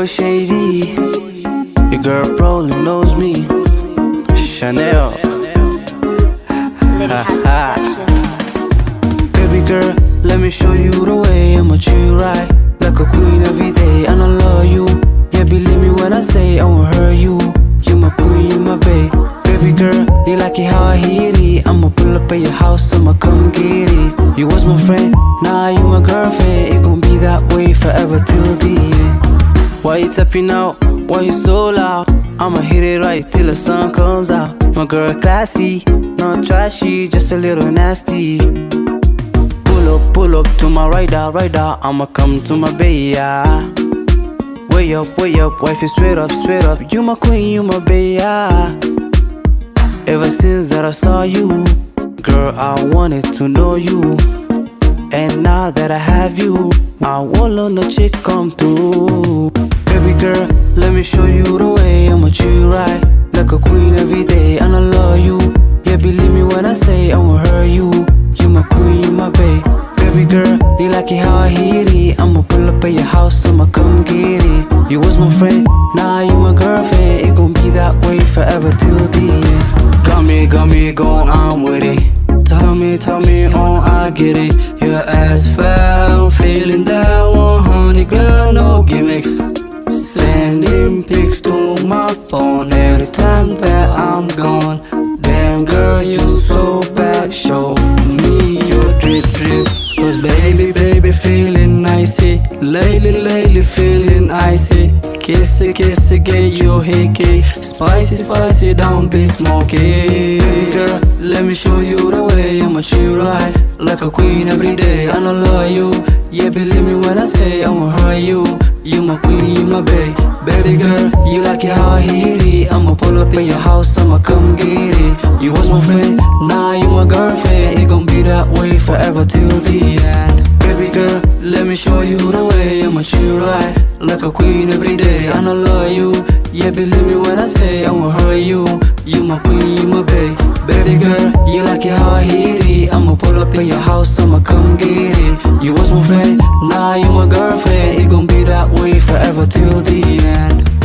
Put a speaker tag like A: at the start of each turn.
A: boy Shady. Your girl probably knows me. Chanel. Baby girl, let me show you the way I'ma treat you right, like a queen every day. And I love you, yeah, believe me when I say I won't hurt you. You my queen, you my babe. Baby girl, you like it how I hit it. I'ma pull up at your house, I'ma come get it. You was my friend, now you my girlfriend. It gon' be that way forever till the end. Why you tapping out? Why you so loud? I'ma hit it right till the sun comes out. My girl classy, not trashy, just a little nasty. Pull up to my right out. I'ma come to my bay, yeah. Way up, wifey straight up. You my queen, you my bae, yeah. Ever since that I saw you, girl, I wanted to know you. And now that I have you, I won't let no chick come through. Baby girl, let me show you the way I'ma treat you right, like a queen every day. And I love you, yeah, believe me when I say I won't hurt you. You my queen, you my bae. Baby girl, you like it how I hit it. I'ma pull up at your house, I'ma come get it. You was my friend, now you my girlfriend. It gon' be that way forever till the end. Got me going on with it. Tell me on, I get it. Your ass fat, I'm feeling that 100, girl, no gimmicks. Sending pics to my phone every time that I'm gone. Damn girl, you so bad, show me your drip. Cause baby, feeling icy. Lately, feeling icy. Kiss it, get your hickey. Spicy, don't be smoky. Girl, let me show you the way I'ma treat you right, like a queen every day. And I love you, yeah, believe me when I say I won't hurt you. You my queen, you my babe. Baby girl, you like it how I hit it. I'ma pull up in your house, I'ma come get it. You was my friend, now you my girlfriend. It gon' be that way forever till the end. Baby girl, let me show you the way I'ma treat you right, like a queen every day. And I love you, yeah, believe me when I say I won't hurt you. You my queen, you my babe. Baby girl, you like it how I hit it. I'ma pull up in your house, I'ma come get it. You was my friend, now you my girlfriend. It gon' be that way forever till the end.